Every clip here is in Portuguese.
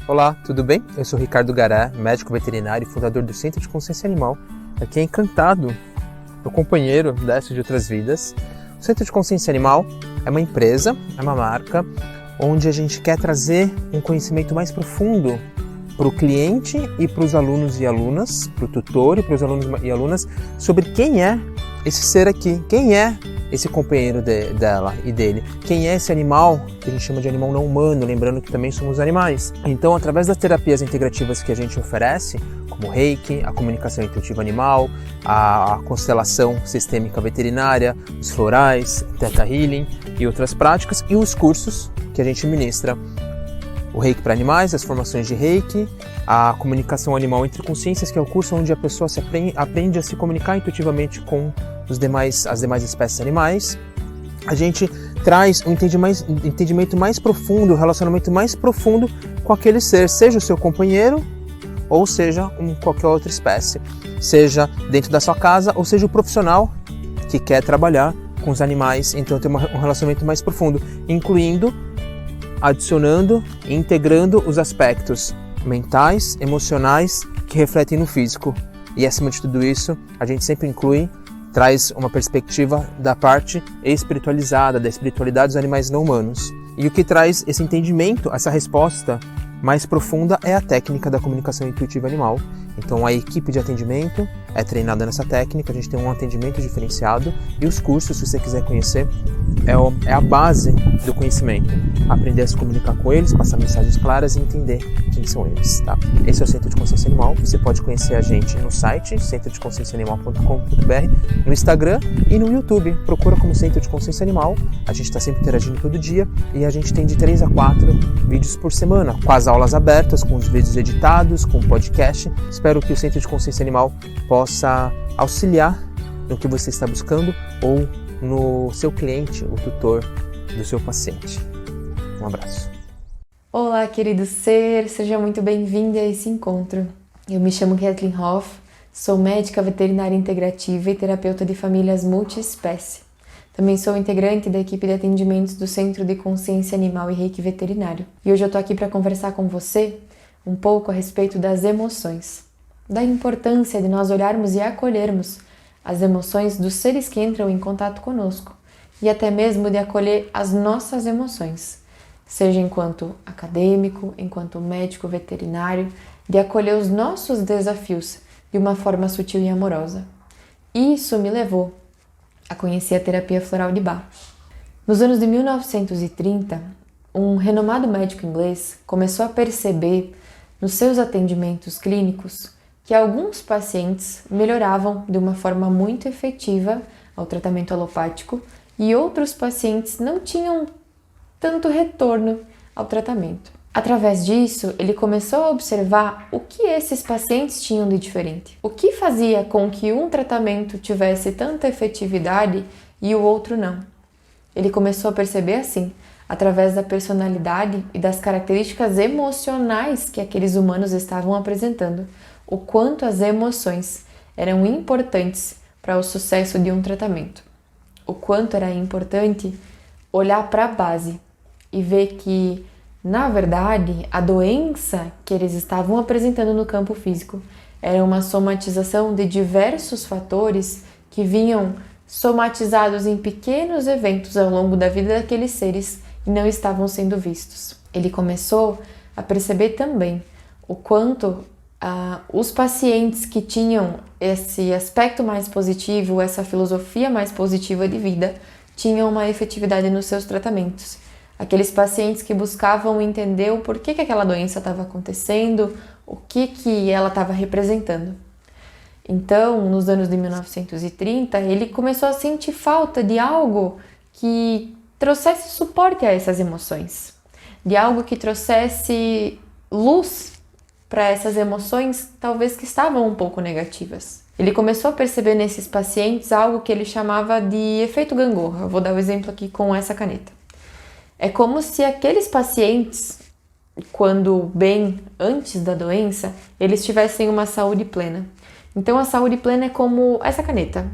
Olá, tudo bem? Eu sou Ricardo Gará, médico veterinário e fundador do Centro de Consciência Animal, aqui em Encantado, meu companheiro dessas de outras vidas. O Centro de Consciência Animal é uma empresa, é uma marca, onde a gente quer trazer um conhecimento mais profundo para o cliente e para os alunos e alunas, para o tutor e para os alunos e alunas, sobre quem é esse ser aqui, quem é esse companheiro dela e dele, quem é esse animal que a gente chama de animal não humano, lembrando que também somos animais. Então, através das terapias integrativas que a gente oferece, como o Reiki, a comunicação intuitiva animal, a constelação sistêmica veterinária, os florais, Theta Healing e outras práticas, e os cursos que a gente ministra, o Reiki para animais, as formações de Reiki, a comunicação animal entre consciências, que é o curso onde a pessoa aprende a se comunicar intuitivamente com as demais espécies animais. A gente traz um entendimento mais profundo, um relacionamento mais profundo com aquele ser, seja o seu companheiro ou seja qualquer outra espécie, seja dentro da sua casa ou seja o profissional que quer trabalhar com os animais, então tem um relacionamento mais profundo, incluindo, adicionando e integrando os aspectos mentais, emocionais que refletem no físico. E acima de tudo isso, a gente sempre traz uma perspectiva da parte espiritualizada, da espiritualidade dos animais não humanos. E o que traz esse entendimento, essa resposta mais profunda é a técnica da comunicação intuitiva animal. Então a equipe de atendimento é treinada nessa técnica, a gente tem um atendimento diferenciado e os cursos, se você quiser conhecer, é a base do conhecimento. Aprender a se comunicar com eles, passar mensagens claras e entender quem são eles, tá? Esse é o Centro de Consciência Animal. Você pode conhecer a gente no site centrodeconscienciaanimal.com.br, no Instagram e no YouTube. Procura como Centro de Consciência Animal. A gente está sempre interagindo todo dia e a gente tem de 3 a 4 vídeos por semana, com as aulas abertas, com os vídeos editados, com o podcast. Espero que o Centro de Consciência Animal possa auxiliar no que você está buscando ou no seu cliente, o tutor do seu paciente. Um abraço. Olá, querido ser, seja muito bem-vindo a esse encontro. Eu me chamo Kathleen Hoff, sou médica veterinária integrativa e terapeuta de famílias multiespécie. Também sou integrante da equipe de atendimentos do Centro de Consciência Animal e Reiki Veterinário. E hoje eu tô aqui para conversar com você um pouco a respeito das emoções, da importância de nós olharmos e acolhermos as emoções dos seres que entram em contato conosco e até mesmo de acolher as nossas emoções, seja enquanto acadêmico, enquanto médico veterinário, de acolher os nossos desafios de uma forma sutil e amorosa. Isso me levou a conhecer a terapia floral de Bach. Nos anos de 1930, um renomado médico inglês começou a perceber nos seus atendimentos clínicos que alguns pacientes melhoravam de uma forma muito efetiva ao tratamento alopático e outros pacientes não tinham tanto retorno ao tratamento. Através disso, ele começou a observar o que esses pacientes tinham de diferente. O que fazia com que um tratamento tivesse tanta efetividade e o outro não. Ele começou a perceber assim, através da personalidade e das características emocionais que aqueles humanos estavam apresentando, o quanto as emoções eram importantes para o sucesso de um tratamento. O quanto era importante olhar para a base e ver que, na verdade, a doença que eles estavam apresentando no campo físico era uma somatização de diversos fatores que vinham somatizados em pequenos eventos ao longo da vida daqueles seres e não estavam sendo vistos. Ele começou a perceber também o quanto os pacientes que tinham esse aspecto mais positivo, essa filosofia mais positiva de vida, tinham uma efetividade nos seus tratamentos. Aqueles pacientes que buscavam entender o porquê que aquela doença estava acontecendo, o que ela estava representando. Então, nos anos de 1930, ele começou a sentir falta de algo que trouxesse suporte a essas emoções, de algo que trouxesse luz para essas emoções, talvez que estavam um pouco negativas. Ele começou a perceber nesses pacientes algo que ele chamava de efeito gangorra. Eu vou dar o exemplo aqui com essa caneta. É como se aqueles pacientes, quando bem antes da doença, eles tivessem uma saúde plena. Então a saúde plena é como essa caneta.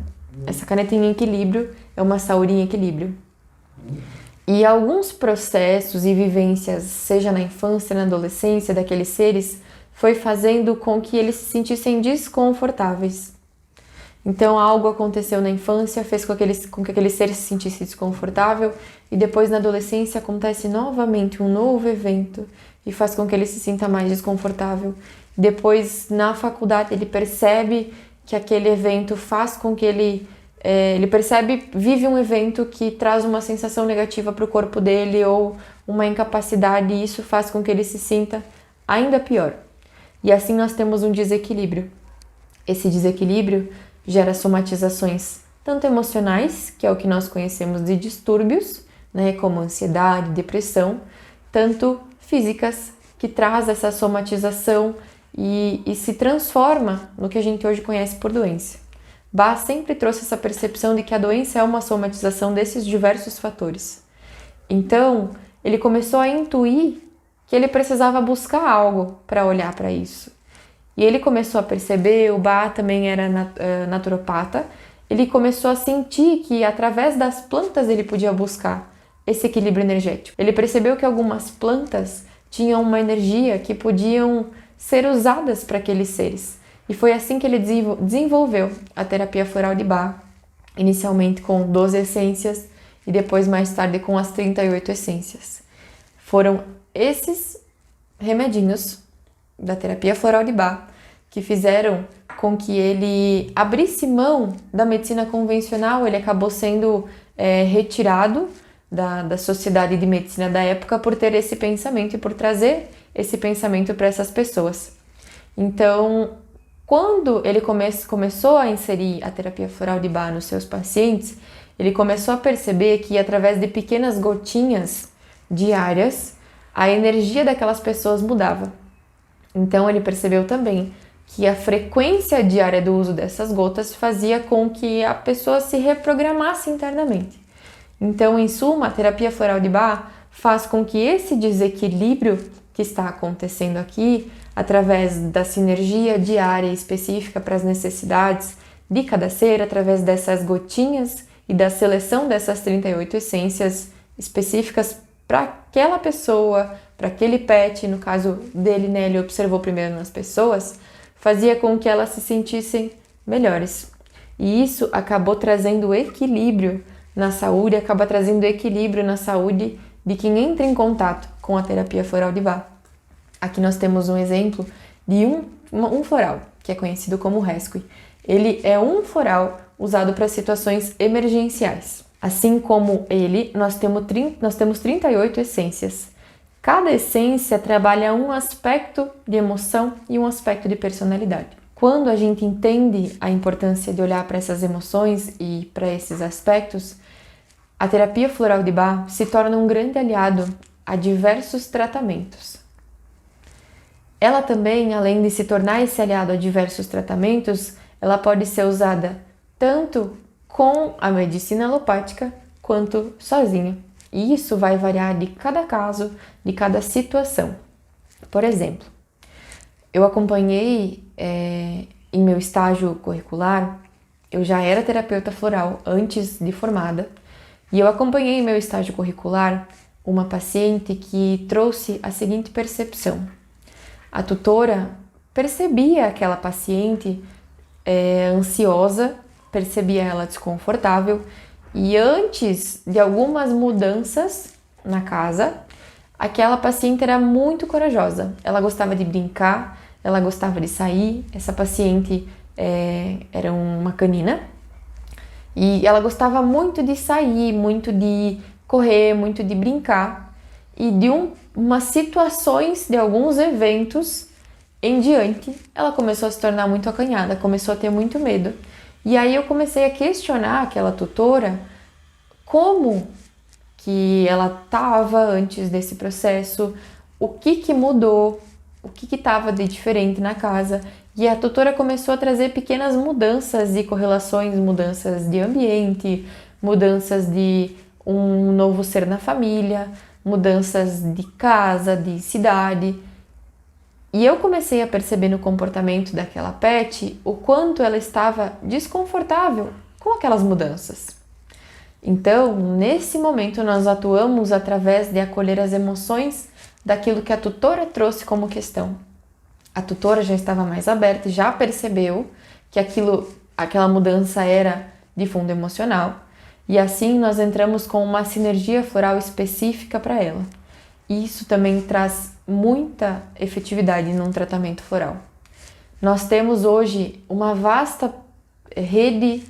Essa caneta em equilíbrio é uma saúde em equilíbrio. E alguns processos e vivências, seja na infância, na adolescência, daqueles seres, foi fazendo com que eles se sentissem desconfortáveis. Então algo aconteceu na infância, fez com que aquele ser se sentisse desconfortável, e depois na adolescência acontece novamente um novo evento e faz com que ele se sinta mais desconfortável. Depois na faculdade ele percebe que aquele evento faz com que ele vive um evento que traz uma sensação negativa para o corpo dele ou uma incapacidade, e isso faz com que ele se sinta ainda pior. E assim nós temos um desequilíbrio. Esse desequilíbrio gera somatizações tanto emocionais, que é o que nós conhecemos de distúrbios, né, como ansiedade, depressão, tanto físicas, que traz essa somatização e se transforma no que a gente hoje conhece por doença. Bach sempre trouxe essa percepção de que a doença é uma somatização desses diversos fatores. Então, ele começou a intuir que ele precisava buscar algo para olhar para isso. E ele começou a perceber, o Bach também era naturopata, ele começou a sentir que através das plantas ele podia buscar esse equilíbrio energético. Ele percebeu que algumas plantas tinham uma energia que podiam ser usadas para aqueles seres. E foi assim que ele desenvolveu a terapia floral de Bach, inicialmente com 12 essências e depois mais tarde com as 38 essências. Foram esses remedinhos da terapia floral de Bach que fizeram com que ele abrisse mão da medicina convencional. Ele acabou sendo retirado da sociedade de medicina da época por ter esse pensamento e por trazer esse pensamento para essas pessoas. Então, quando ele começou a inserir a terapia floral de Bach nos seus pacientes, ele começou a perceber que através de pequenas gotinhas diárias, a energia daquelas pessoas mudava. Então ele percebeu também que a frequência diária do uso dessas gotas fazia com que a pessoa se reprogramasse internamente. Então, em suma, a terapia floral de Bach faz com que esse desequilíbrio que está acontecendo aqui, através da sinergia diária específica para as necessidades de cada ser, através dessas gotinhas e da seleção dessas 38 essências específicas para aquela pessoa, para aquele pet, no caso dele, né, ele observou primeiro nas pessoas, fazia com que elas se sentissem melhores. E isso acabou trazendo equilíbrio na saúde, acaba trazendo equilíbrio na saúde de quem entra em contato com a terapia floral de Bach. Aqui nós temos um exemplo de um floral, que é conhecido como Rescue. Ele é um floral usado para situações emergenciais. Assim como ele, nós temos 38 essências. Cada essência trabalha um aspecto de emoção e um aspecto de personalidade. Quando a gente entende a importância de olhar para essas emoções e para esses aspectos, a terapia floral de Bach se torna um grande aliado a diversos tratamentos. Ela também, além de se tornar esse aliado a diversos tratamentos, ela pode ser usada tanto com a medicina alopática quanto sozinha. E isso vai variar de cada caso, de cada situação. Por exemplo, eu acompanhei em meu estágio curricular, eu já era terapeuta floral antes de formada, e eu acompanhei em meu estágio curricular uma paciente que trouxe a seguinte percepção. A tutora percebia aquela paciente ansiosa, percebia ela desconfortável, e antes de algumas mudanças na casa, aquela paciente era muito corajosa. Ela gostava de brincar, ela gostava de sair. Essa paciente era uma canina e ela gostava muito de sair, muito de correr, muito de brincar. E de umas situações, de alguns eventos em diante, ela começou a se tornar muito acanhada, começou a ter muito medo. E aí eu comecei a questionar aquela tutora como que ela estava antes desse processo, o que mudou, o que estava de diferente na casa. E a tutora começou a trazer pequenas mudanças e correlações, mudanças de ambiente, mudanças de um novo ser na família, mudanças de casa, de cidade. E eu comecei a perceber no comportamento daquela pet o quanto ela estava desconfortável com aquelas mudanças. Então, nesse momento, nós atuamos através de acolher as emoções daquilo que a tutora trouxe como questão. A tutora já estava mais aberta e já percebeu que aquela mudança era de fundo emocional. E assim nós entramos com uma sinergia floral específica para ela. Isso também traz muita efetividade num tratamento floral. Nós temos hoje uma vasta rede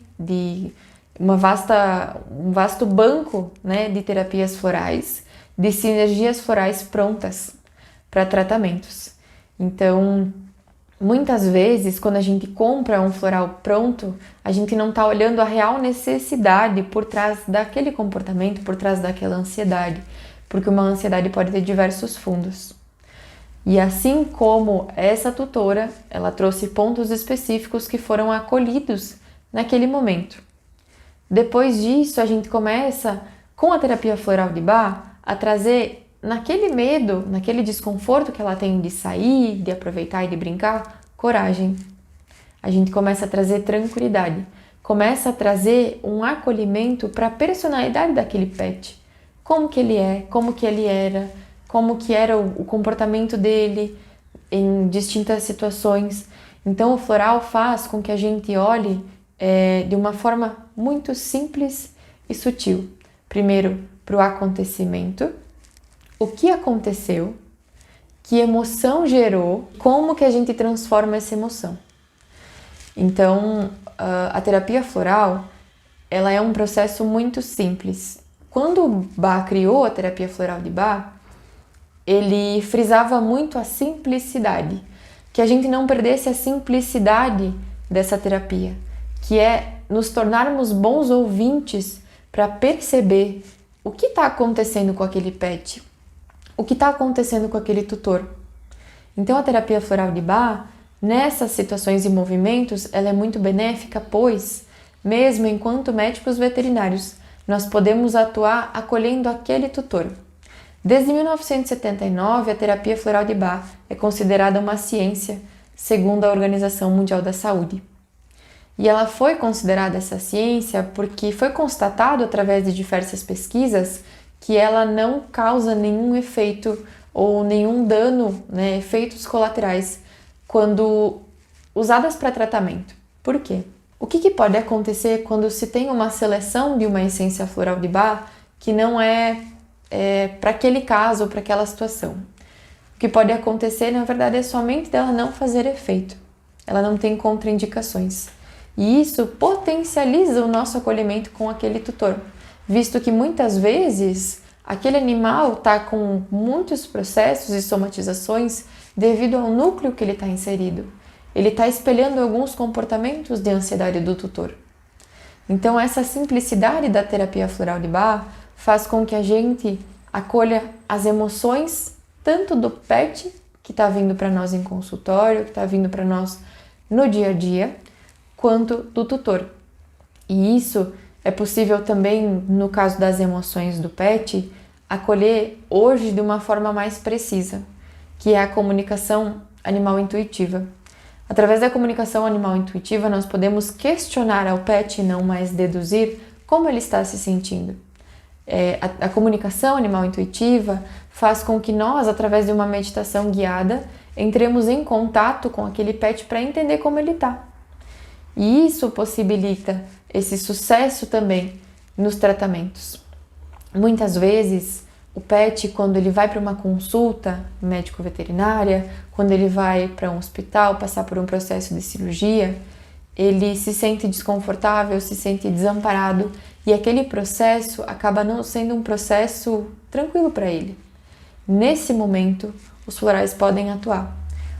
um vasto banco, né, de terapias florais, de sinergias florais prontas para tratamentos. Então, muitas vezes, quando a gente compra um floral pronto, a gente não está olhando a real necessidade por trás daquele comportamento, por trás daquela ansiedade, porque uma ansiedade pode ter diversos fundos. E assim como essa tutora, ela trouxe pontos específicos que foram acolhidos naquele momento. Depois disso, a gente começa, com a terapia floral de Bach, a trazer naquele medo, naquele desconforto que ela tem de sair, de aproveitar e de brincar, coragem. A gente começa a trazer tranquilidade, começa a trazer um acolhimento para a personalidade daquele pet. Como que ele é, como que ele era, como que era o comportamento dele em distintas situações. Então o floral faz com que a gente olhe de uma forma muito simples e sutil. Primeiro, para o acontecimento, o que aconteceu, que emoção gerou, como que a gente transforma essa emoção. Então, a terapia floral, ela é um processo muito simples. Quando Bach criou a terapia floral de Bach, ele frisava muito a simplicidade, que a gente não perdesse a simplicidade dessa terapia, que é nos tornarmos bons ouvintes para perceber o que está acontecendo com aquele pet, o que está acontecendo com aquele tutor. Então a terapia floral de Bach, nessas situações e movimentos, ela é muito benéfica, pois, mesmo enquanto médicos veterinários, nós podemos atuar acolhendo aquele tutor. Desde 1979, a terapia floral de Bach é considerada uma ciência, segundo a Organização Mundial da Saúde. E ela foi considerada essa ciência porque foi constatado através de diversas pesquisas que ela não causa nenhum efeito ou nenhum dano, né, efeitos colaterais quando usadas para tratamento. Por quê? O que pode acontecer quando se tem uma seleção de uma essência floral de Bach que não é para aquele caso ou para aquela situação? O que pode acontecer, na verdade, é somente dela não fazer efeito. Ela não tem contraindicações. E isso potencializa o nosso acolhimento com aquele tutor, visto que muitas vezes aquele animal está com muitos processos e somatizações devido ao núcleo que ele está inserido. Ele está espelhando alguns comportamentos de ansiedade do tutor. Então essa simplicidade da terapia floral de Bach faz com que a gente acolha as emoções tanto do pet que está vindo para nós em consultório, que está vindo para nós no dia a dia, quanto do tutor. E isso é possível também, no caso das emoções do pet, acolher hoje de uma forma mais precisa, que é a comunicação animal intuitiva. Através da comunicação animal intuitiva, nós podemos questionar ao pet e não mais deduzir como ele está se sentindo. A comunicação animal intuitiva faz com que nós, através de uma meditação guiada, entremos em contato com aquele pet para entender como ele está. E isso possibilita esse sucesso também nos tratamentos. Muitas vezes, o pet, quando ele vai para uma consulta médico-veterinária, quando ele vai para um hospital passar por um processo de cirurgia, ele se sente desconfortável, se sente desamparado e aquele processo acaba não sendo um processo tranquilo para ele. Nesse momento, os florais podem atuar.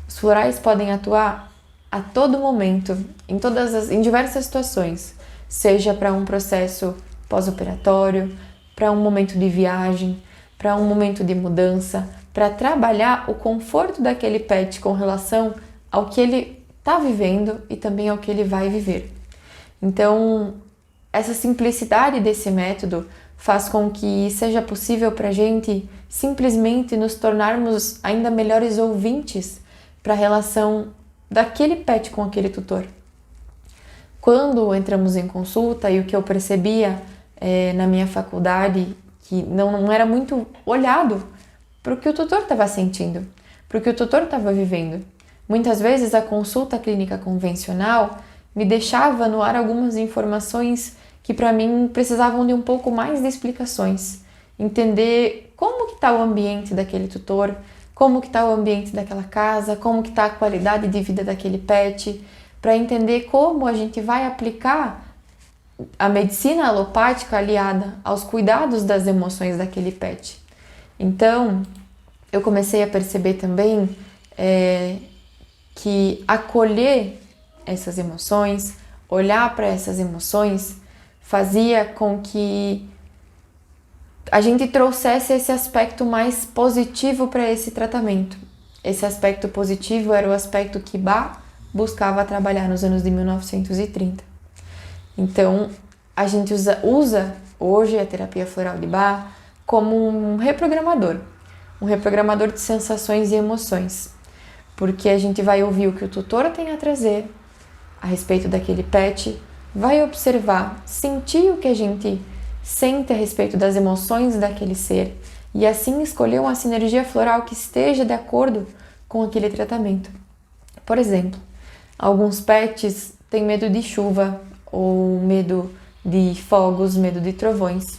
Os florais podem atuar a todo momento, em diversas situações, seja para um processo pós-operatório, para um momento de viagem, para um momento de mudança, para trabalhar o conforto daquele pet com relação ao que ele está vivendo e também ao que ele vai viver. Então, essa simplicidade desse método faz com que seja possível para a gente simplesmente nos tornarmos ainda melhores ouvintes para a relação daquele pet com aquele tutor. Quando entramos em consulta, e o que eu percebia na minha faculdade que não era muito olhado para o que o tutor estava sentindo, para o que o tutor estava vivendo. Muitas vezes a consulta clínica convencional me deixava no ar algumas informações que para mim precisavam de um pouco mais de explicações. Entender como que está o ambiente daquele tutor, como que está o ambiente daquela casa, como que está a qualidade de vida daquele pet, para entender como a gente vai aplicar a medicina alopática aliada aos cuidados das emoções daquele pet. Então, eu comecei a perceber também que acolher essas emoções, olhar para essas emoções, fazia com que a gente trouxesse esse aspecto mais positivo para esse tratamento. Esse aspecto positivo era o aspecto que Bach buscava trabalhar nos anos de 1930. Então, a gente usa hoje a terapia floral de Bach como um reprogramador de sensações e emoções, porque a gente vai ouvir o que o tutor tem a trazer a respeito daquele pet, vai observar, sentir o que a gente sente a respeito das emoções daquele ser e assim escolher uma sinergia floral que esteja de acordo com aquele tratamento. Por exemplo, alguns pets têm medo de chuva ou medo de fogos, medo de trovões.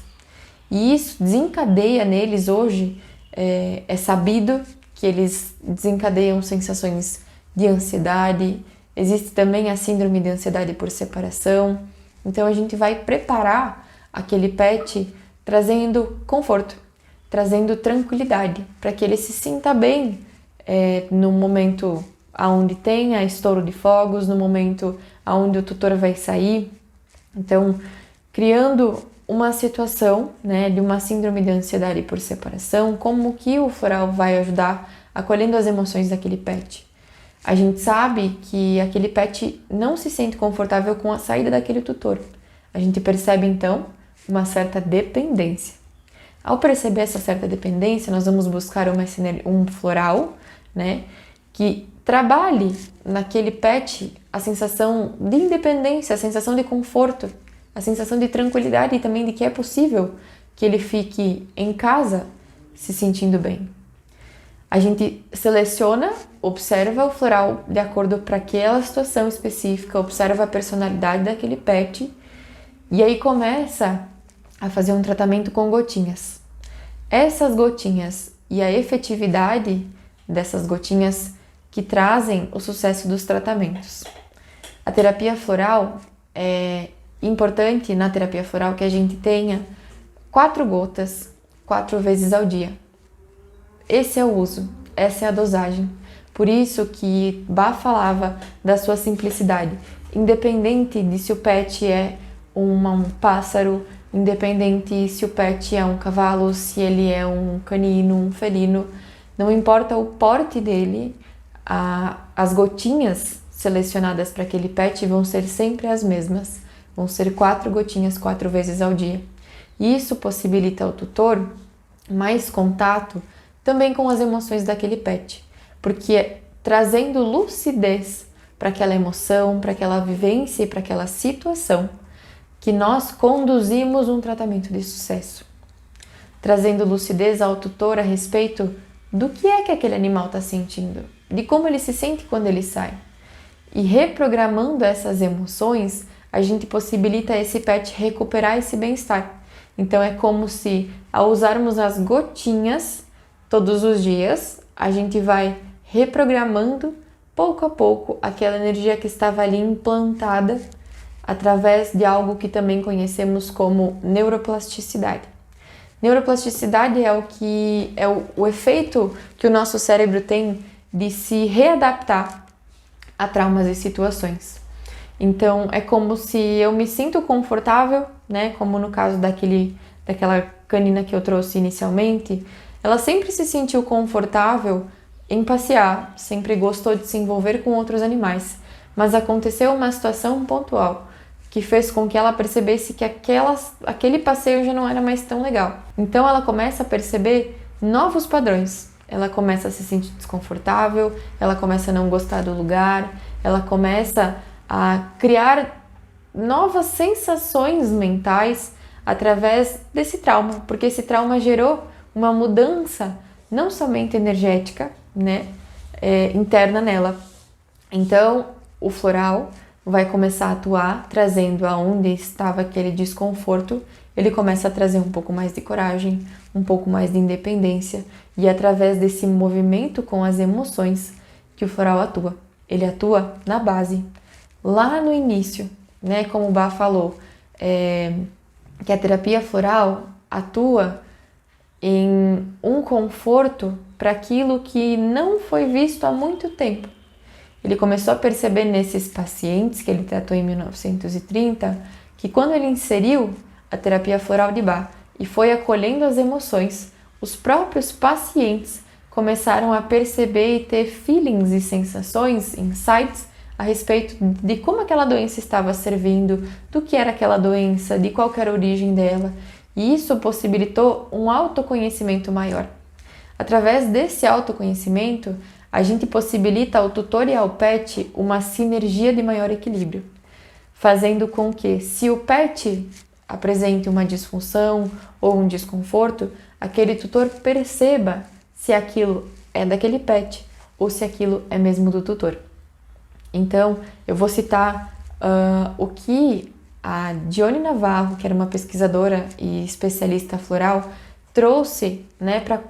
E isso desencadeia neles hoje, é sabido que eles desencadeiam sensações de ansiedade. Existe também a síndrome de ansiedade por separação. Então a gente vai preparar aquele pet trazendo conforto, trazendo tranquilidade, para que ele se sinta bem no momento onde tenha estouro de fogos, no momento onde o tutor vai sair. Então, criando uma situação, de uma síndrome de ansiedade por separação, como que o floral vai ajudar acolhendo as emoções daquele pet. A gente sabe que aquele pet não se sente confortável com a saída daquele tutor. A gente percebe, então, uma certa dependência. Ao perceber essa certa dependência, nós vamos buscar um floral, que trabalhe naquele pet a sensação de independência, a sensação de conforto, a sensação de tranquilidade e também de que é possível que ele fique em casa se sentindo bem. A gente seleciona, observa o floral de acordo para aquela situação específica, observa a personalidade daquele pet e aí começa a fazer um tratamento com gotinhas. Essas gotinhas e a efetividade dessas gotinhas que trazem o sucesso dos tratamentos. A terapia floral é importante na terapia floral que a gente tenha 4 gotas 4 vezes ao dia. Esse é o uso, essa é a dosagem. Por isso que Bach falava da sua simplicidade. Independente de se o pet é um pássaro, independente se o pet é um cavalo, se ele é um canino, um felino, não importa o porte dele, as gotinhas selecionadas para aquele pet vão ser sempre as mesmas. Vão ser 4 gotinhas 4 vezes ao dia. Isso possibilita ao tutor mais contato também com as emoções daquele pet, porque trazendo lucidez para aquela emoção, para aquela vivência e para aquela situação, que nós conduzimos um tratamento de sucesso. Trazendo lucidez ao tutor a respeito do que é que aquele animal está sentindo, de como ele se sente quando ele sai. E reprogramando essas emoções, a gente possibilita esse pet recuperar esse bem-estar. Então é como se, ao usarmos as gotinhas todos os dias, a gente vai reprogramando pouco a pouco aquela energia que estava ali implantada através de algo que também conhecemos como neuroplasticidade. Neuroplasticidade é o efeito que o nosso cérebro tem de se readaptar a traumas e situações. Então é como se eu me sinto confortável, como no caso daquela canina que eu trouxe inicialmente, ela sempre se sentiu confortável em passear, sempre gostou de se envolver com outros animais, mas aconteceu uma situação pontual que fez com que ela percebesse que aquele passeio já não era mais tão legal. Então ela começa a perceber novos padrões, ela começa a se sentir desconfortável, ela começa a não gostar do lugar, ela começa a criar novas sensações mentais através desse trauma, porque esse trauma gerou uma mudança não somente energética, né, interna nela. Então, o floral vai começar a atuar, trazendo aonde estava aquele desconforto, ele começa a trazer um pouco mais de coragem, um pouco mais de independência, e através desse movimento com as emoções que o floral atua. Ele atua na base, lá no início, né? Como o Bá falou, que a terapia floral atua em um conforto para aquilo que não foi visto há muito tempo. Ele começou a perceber nesses pacientes que ele tratou em 1930, que quando ele inseriu a terapia floral de Bach e foi acolhendo as emoções, os próprios pacientes começaram a perceber e ter feelings e sensações, insights, a respeito de como aquela doença estava servindo, do que era aquela doença, de qual era a origem dela. E isso possibilitou um autoconhecimento maior. Através desse autoconhecimento, a gente possibilita ao tutor e ao pet uma sinergia de maior equilíbrio, fazendo com que, se o pet apresente uma disfunção ou um desconforto, aquele tutor perceba se aquilo é daquele pet ou se aquilo é mesmo do tutor. Então, eu vou citar o que a Dione Navarro, que era uma pesquisadora e especialista floral, trouxe, né, para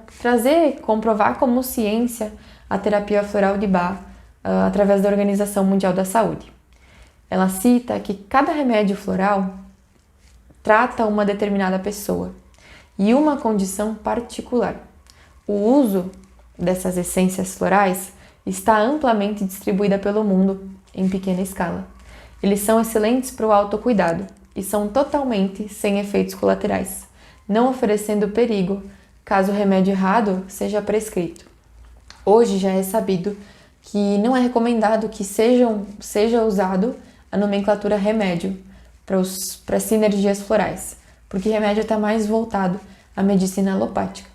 comprovar como ciência a terapia floral de Bach através da Organização Mundial da Saúde. Ela cita que cada remédio floral trata uma determinada pessoa e uma condição particular. O uso dessas essências florais está amplamente distribuída pelo mundo em pequena escala. Eles são excelentes para o autocuidado e são totalmente sem efeitos colaterais, não oferecendo perigo caso o remédio errado seja prescrito. Hoje já é sabido que não é recomendado que seja usado a nomenclatura remédio para sinergias florais, porque remédio está mais voltado à medicina alopática.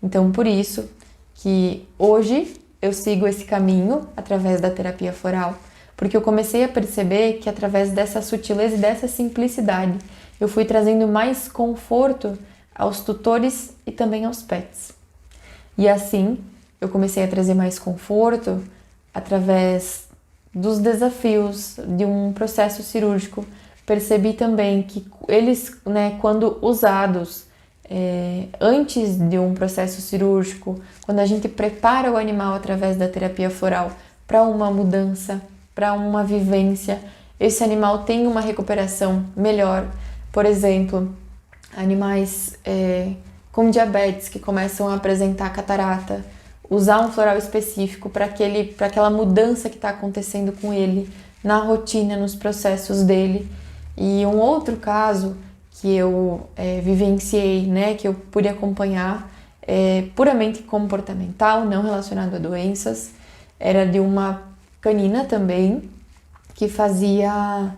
Então, por isso que hoje eu sigo esse caminho através da terapia floral, porque eu comecei a perceber que através dessa sutileza e dessa simplicidade eu fui trazendo mais conforto aos tutores e também aos pets. E assim eu comecei a trazer mais conforto através dos desafios de um processo cirúrgico. Percebi também que eles, né, quando usados antes de um processo cirúrgico, quando a gente prepara o animal através da terapia floral para uma mudança, para uma vivência, esse animal tem uma recuperação melhor. Por exemplo, animais com diabetes que começam a apresentar catarata, usar um floral específico para aquela mudança que está acontecendo com ele na rotina, nos processos dele. E um outro caso que eu vivenciei, né, que eu pude acompanhar, puramente comportamental, não relacionado a doenças, era de uma canina também, que fazia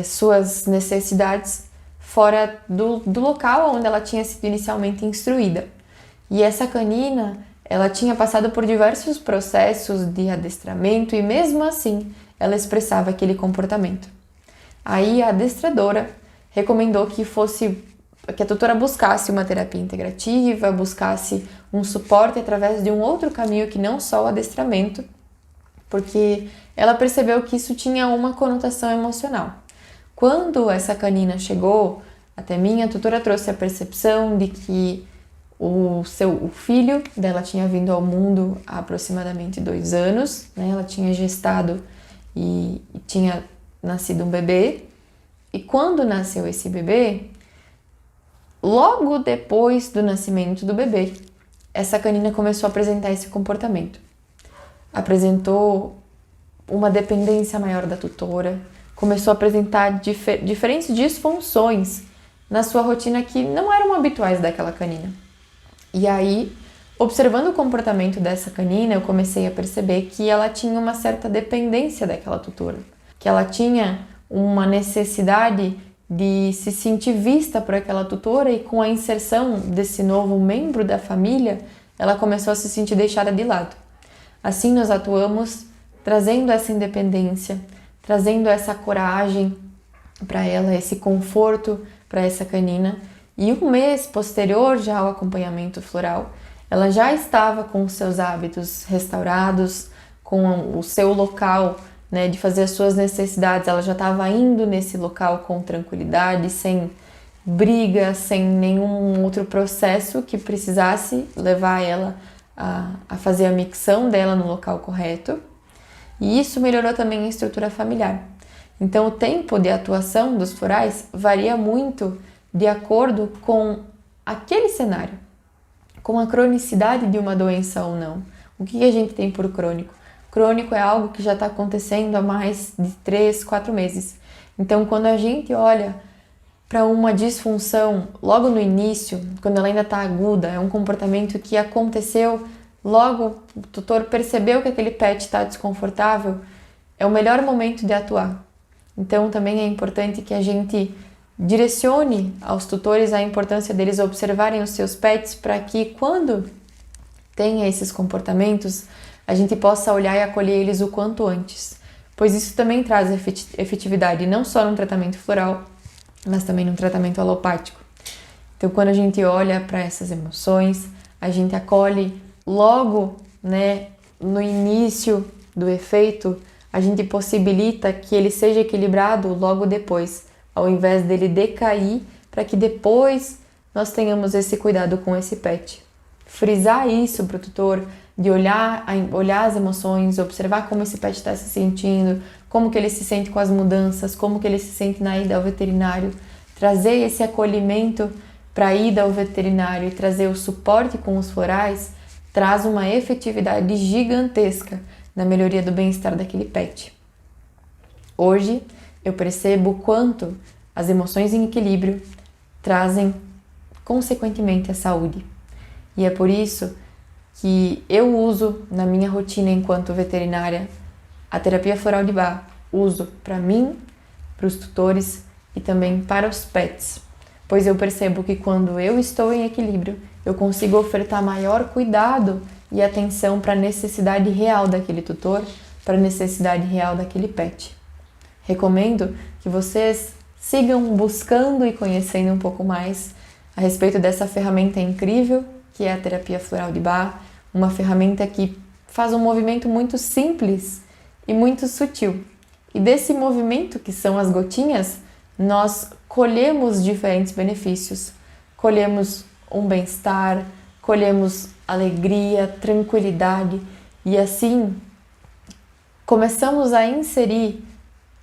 suas necessidades fora do local onde ela tinha sido inicialmente instruída. E essa canina, ela tinha passado por diversos processos de adestramento e mesmo assim ela expressava aquele comportamento. Aí a adestradora recomendou que a tutora buscasse uma terapia integrativa, buscasse um suporte através de um outro caminho que não só o adestramento, porque ela percebeu que isso tinha uma conotação emocional. Quando essa canina chegou até mim, a tutora trouxe a percepção de que o filho dela tinha vindo ao mundo há aproximadamente 2 anos, né? Ela tinha gestado e tinha nascido um bebê. E quando nasceu esse bebê, logo depois do nascimento do bebê, essa canina começou a apresentar esse comportamento. Apresentou uma dependência maior da tutora, começou a apresentar diferentes disfunções na sua rotina que não eram habituais daquela canina. E aí, observando o comportamento dessa canina, eu comecei a perceber que ela tinha uma certa dependência daquela tutora, que ela tinha uma necessidade de se sentir vista por aquela tutora, e com a inserção desse novo membro da família, ela começou a se sentir deixada de lado. Assim nós atuamos trazendo essa independência, trazendo essa coragem para ela, esse conforto para essa canina e um mês posterior já ao acompanhamento floral, ela já estava com os seus hábitos restaurados, com o seu local, né, de fazer as suas necessidades, ela já estava indo nesse local com tranquilidade, sem briga, sem nenhum outro processo que precisasse levar ela a fazer a micção dela no local correto. E isso melhorou também a estrutura familiar. Então o tempo de atuação dos florais varia muito de acordo com aquele cenário, com a cronicidade de uma doença ou não. O que a gente tem por crônico? Crônico é algo que já está acontecendo há mais de 3, 4 meses. Então, quando a gente olha para uma disfunção logo no início, quando ela ainda está aguda, é um comportamento que aconteceu logo, o tutor percebeu que aquele pet está desconfortável, é o melhor momento de atuar. Então, também é importante que a gente direcione aos tutores a importância deles observarem os seus pets para que, quando tenha esses comportamentos, a gente possa olhar e acolher eles o quanto antes, pois isso também traz efetividade não só no tratamento floral, mas também no tratamento alopático. Então, quando a gente olha para essas emoções, a gente acolhe logo, né, no início do efeito, a gente possibilita que ele seja equilibrado logo depois, ao invés dele decair, para que depois nós tenhamos esse cuidado com esse pet. Frisar isso para o tutor, de olhar as emoções, observar como esse pet está se sentindo, como que ele se sente com as mudanças, como que ele se sente na ida ao veterinário, trazer esse acolhimento para a ida ao veterinário e trazer o suporte com os florais, traz uma efetividade gigantesca na melhoria do bem-estar daquele pet. Hoje eu percebo quanto as emoções em equilíbrio trazem consequentemente a saúde. E é por isso que eu uso na minha rotina enquanto veterinária a terapia floral de Bach. Uso para mim, para os tutores e também para os pets, pois eu percebo que quando eu estou em equilíbrio, eu consigo ofertar maior cuidado e atenção para a necessidade real daquele tutor, para a necessidade real daquele pet. Recomendo que vocês sigam buscando e conhecendo um pouco mais a respeito dessa ferramenta incrível que é a terapia floral de Bach, uma ferramenta que faz um movimento muito simples e muito sutil. E desse movimento, que são as gotinhas, nós colhemos diferentes benefícios. Colhemos um bem-estar, colhemos alegria, tranquilidade e assim começamos a inserir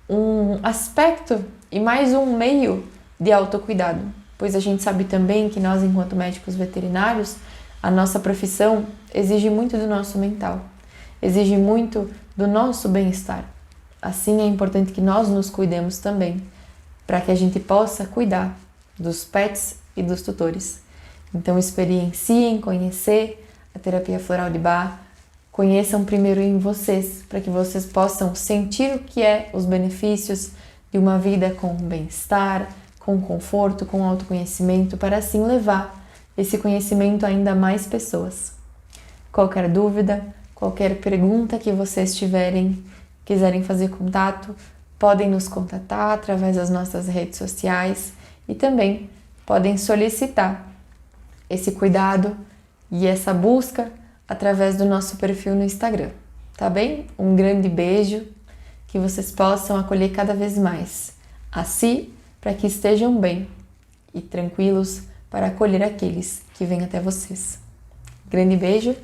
um aspecto e mais um meio de autocuidado, pois a gente sabe também que nós, enquanto médicos veterinários, a nossa profissão exige muito do nosso mental, exige muito do nosso bem-estar. Assim é importante que nós nos cuidemos também, para que a gente possa cuidar dos pets e dos tutores. Então experienciem conhecer a terapia floral de Bach, conheçam primeiro em vocês, para que vocês possam sentir o que é os benefícios de uma vida com bem-estar, com conforto, com autoconhecimento, para assim levar esse conhecimento a ainda mais pessoas. Qualquer dúvida, qualquer pergunta que vocês quiserem fazer contato, podem nos contatar através das nossas redes sociais e também podem solicitar esse cuidado e essa busca através do nosso perfil no Instagram, tá bem? Um grande beijo, que vocês possam acolher cada vez mais a si, para que estejam bem e tranquilos para acolher aqueles que vêm até vocês. Grande beijo